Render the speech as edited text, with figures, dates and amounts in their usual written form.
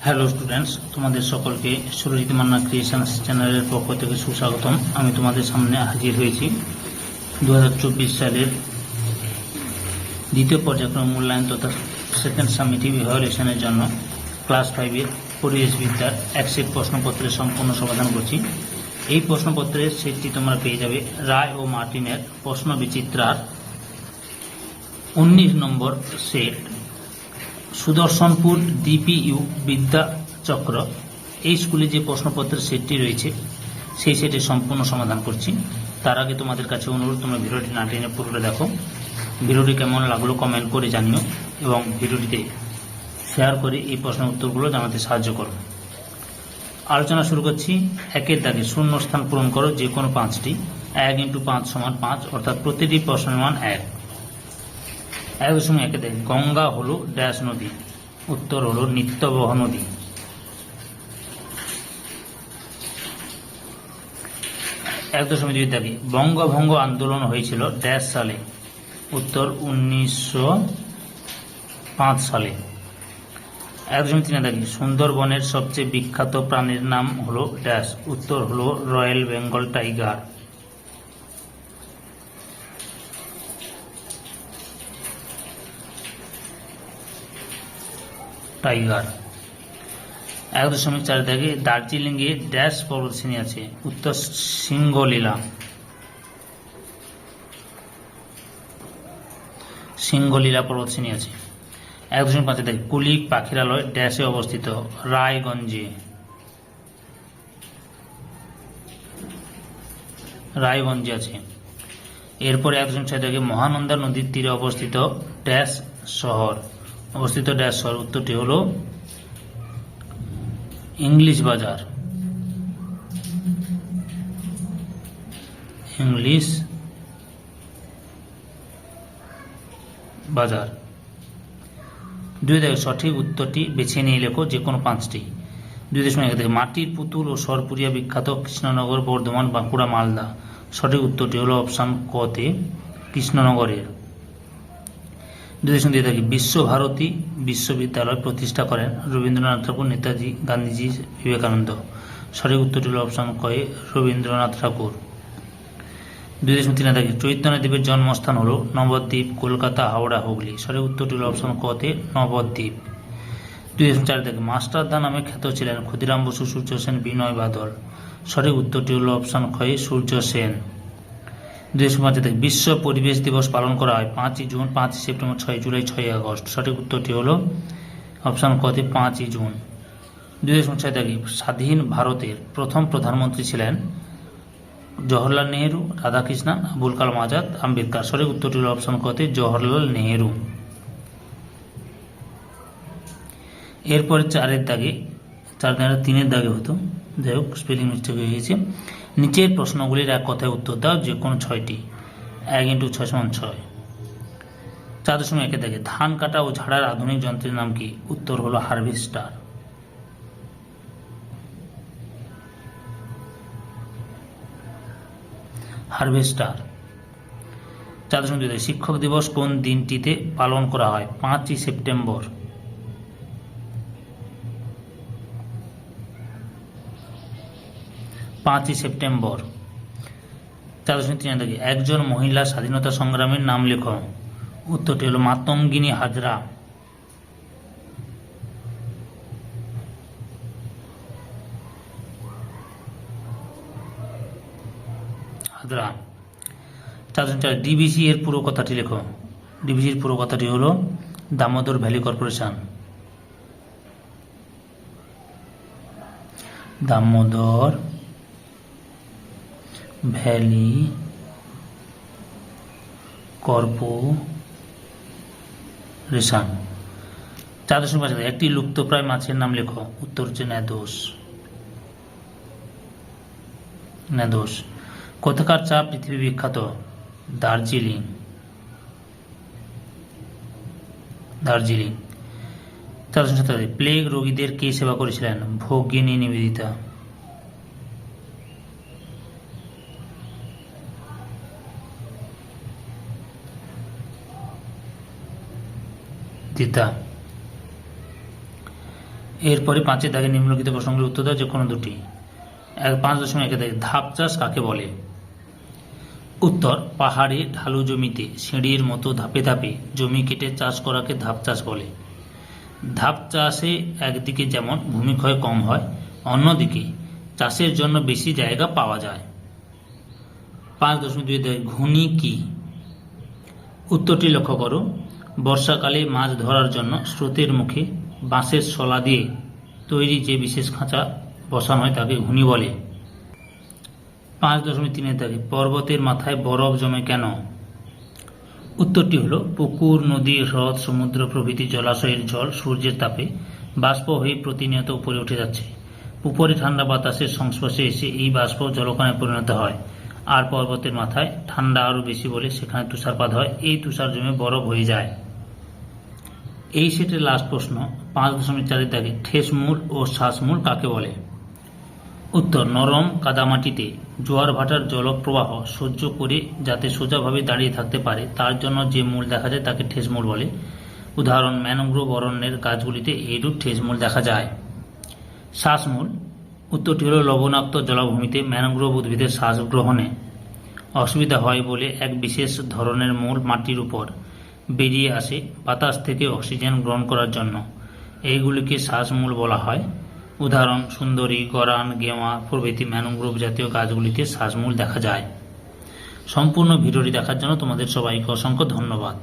Hello students, তোমাদের সকলকে Surajit Manna creations চ্যানেলের পক্ষ থেকে সুস্বাগতম। আমি তোমাদের সামনে হাজির হয়েছি 2024 সালের দ্বিতীয় পর্যায়ক্রম মূল্যায়ন তথা সেকেন্ড সামিটিভ ইভ্যালুয়েশনের জন্য ক্লাস 5-এর পরিবেশবিদ্যার এক সেট প্রশ্নপত্রের সম্পূর্ণ সমাধান করছি। এই প্রশ্নপত্রের সেটটি তোমরা পেয়ে যাবে রায় ও মার্টিনের প্রশ্ন বিচিত্রার 19 নম্বর সেট, সুদর্শনপুর ডিপিইউ বিদ্যাচক্র এই স্কুলে যে প্রশ্নপত্রের সেটটি রয়েছে সেই সেটের সম্পূর্ণ সমাধান করছি। তার আগে তোমাদের কাছে অনুরোধ, তোমরা ভিডিওটি না টেনে পুরোটা দেখো। ভিডিওটি কেমন লাগলো কমেন্ট করে জানিও এবং ভিডিওটিতে শেয়ার করে এই প্রশ্নের উত্তরগুলো জানাতে সাহায্য করো। আলোচনা শুরু করছি। একের দাগে শূন্যস্থান পূরণ করো যে কোনো 5টি। 1 × 5 = 5, অর্থাৎ প্রতিটি প্রশ্নের মান 1। 1.1 দাগে গঙ্গা হলো ড্যাশ নদী, উত্তর হলো নিত্যবহ নদী। 1.2 দাগে বঙ্গভঙ্গ আন্দোলন হয়েছিল ড্যাশ সালে, উত্তর 1905 সালে। 1.3 দাগে সুন্দরবনের সবচেয়ে বিখ্যাত প্রাণীর নাম হলো ড্যাশ, উত্তর হলো রয়্যাল বেঙ্গল টাইগার। 1.4 দাগে দার্জিলিংয়ে ড্যাশ পর্বতশ্রেণী আছে, উত্তর সিঙ্গলীলা। সিঙ্গলীলা পর্বতশ্রেণী আছে। 1.5 দাগে কুলিক পাখিরালয় ড্যাশে অবস্থিত, রায়গঞ্জে। রায়গঞ্জে আছে। এরপরে 1.6 দাগে মহানন্দা নদীর তীরে অবস্থিত ড্যাশ শহর, উত্তরটি হলো ইংলিশ বাজার। ইংলিশ বাজার। 2 দাগে সঠিক উত্তরটি বেছে নিয়ে লেখো যে কোনো 5টি। 2.1 দাগে মাটির পুতুল ও সরপুরিয়া বিখ্যাত কৃষ্ণনগর, বর্ধমান, বাঁকুড়া, মালদা। সঠিক উত্তরটি হলো অপশান ক তে কৃষ্ণনগরের। 2.2 দাগে বিশ্বভারতী বিশ্ববিদ্যালয় প্রতিষ্ঠা করেন রবীন্দ্রনাথ ঠাকুর, নেতাজি, গান্ধীজি, বিবেকানন্দ। সঠিক উত্তরটি হল অপশান ক এ রবীন্দ্রনাথ ঠাকুর। 2.3 দাগে চৈতন্যদেবের জন্মস্থান হল নবদ্বীপ, কলকাতা, হাওড়া, হুগলি। সঠিক উত্তরটি হল অপশান ক তে নবদ্বীপ। 2.4 দাগে মাস্টারদা নামে খ্যাত ছিলেন ক্ষুদিরাম বসু, সূর্য সেন, বিনয় বাদল। সঠিক উত্তরটি হল অপশান খ এ সূর্য সেন। 2.5 দাগে বিশ্ব পরিবেশ দিবস পালন করা হয় 5 জুন, 5 সেপ্টেম্বর, 6 জুলাই, 6 আগস্ট। সঠিক উত্তরটি হল অপশান ক তে 5 জুন। 2.6 দাগে স্বাধীন ভারতের প্রথম প্রধানমন্ত্রী ছিলেন জওহরলাল নেহেরু, রাধাকৃষ্ণন, আবুল কালাম আজাদ, আম্বেদকর। সঠিক উত্তরটি হল অপশান ক তে জওহরলাল নেহেরু। এরপরে 4 দাগে 3 দাগে হতো, যাই হোক স্পেলিং মিস্টেক হয়ে গেছে। নিচের প্রশ্নগুলির এক কথায় উত্তর দাও যে কোনো 6টি। 1 × 6 = 6। 4.1 দাগে ধান কাটা ও ঝাড়ার আধুনিক যন্ত্রের নাম কি? উত্তর হলো হারভেস্টার। হারভেস্টার। 4.2 দাগে শিক্ষক দিবস কোন দিনটিতে পালন করা হয়? 5 সেপ্টেম্বর। 5 সেপ্টেম্বর। 4.3 দাগে একজন মহিলা স্বাধীনতা সংগ্রামীর নাম লেখো। উত্তরটি হলো মাতঙ্গিনী হাজরা। 4.4 ডিভিসি এর পুরো কথাটি লেখো। ডিভিসির পুরো কথাটি হলো Damodar valley corporation. Damodar valley corporation. 4.5 একটি লুপ্তপ্রায় মাছের নাম লেখো। উত্তর হচ্ছে ন্যাদোস। কোথাকার চা পৃথিবী বিখ্যাত? দার্জিলিং। 4.7 প্লেগ রোগীদের কে সেবা করেছিলেন? ভগিনী নিবেদিতা। এরপরে 5 দাগে নিম্নলিখিত প্রশ্নগুলির উত্তর দাও যে কোনো দুটি। 5.1 দাগে ধাপ চাষ কাকে বলে? উত্তর, পাহাড়ে ঢালু জমিতে সিঁড়ির মতো ধাপে ধাপে জমি কেটে চাষ করাকে ধাপ চাষ বলে। ধাপ চাষে একদিকে যেমন ভূমিক্ষয় কম হয়, অন্যদিকে চাষের জন্য বেশি জায়গা পাওয়া যায়। 5.2 দাগে ঘূর্ণি কি? উত্তরটি লক্ষ্য করো। বর্ষাকালে মাছ ধরার জন্য স্রোতের মুখে বাঁশের শলা দিয়ে তৈরি যে বিশেষ খাঁচা বসানো হয় তাকে ঘূর্ণি বলে। 5.3 দাগে পর্বতের মাথায় বরফ জমে কেন? উত্তরটি হলো পুকুর, নদী, হ্রদ, সমুদ্র প্রভৃতি জলাশয়ের জল সূর্যের তাপে বাষ্প হয়ে প্রতিনিয়ত উপরে উঠে যাচ্ছে। উপরে ঠান্ডা বাতাসের সংস্পর্শে এসে এই বাষ্প জলকণায় পরিণত হয়, আর পর্বতের মাথায় ঠান্ডা আরও বেশি বলে সেখানে তুষারপাত হয়, এই তুষার জমে বরফ হয়ে যায়। এই সেটের লাস্ট প্রশ্ন 5.4 দাগে ঠেসমূল ও শ্বাসমূল কাকে বলে? উত্তর, নরম কাদামাটিতে জোয়ার ভাটার জলপ্রবাহ সহ্য করে যাতে সোজাভাবে দাঁড়িয়ে থাকতে পারে তার জন্য যে মূল দেখা যায় তাকে ঠেসমূল বলে। উদাহরণ, ম্যানগ্রোভ অরণ্যের গাছগুলিতে এইরূপ ঠেসমূল দেখা যায়। শ্বাসমূল, উত্তরটি হল লবণাক্ত জলাভূমিতে ম্যানগ্রোভ উদ্ভিদের শ্বাস গ্রহণে অসুবিধা হয় বলে এক বিশেষ ধরনের মূল মাটির উপর বেরিয়ে আসে বাতাস থেকে অক্সিজেন গ্রহণ করার জন্য, এইগুলিকে শ্বাসমূল বলা হয়। উদাহরণ, সুন্দরী, গরান, গেওয়া প্রভৃতি ম্যানগ্রোভ জাতীয় গাছগুলিতে শ্বাসমূল দেখা যায়। সম্পূর্ণ ভিডিওটি দেখার জন্য তোমাদের সবাইকে অসংখ্য ধন্যবাদ।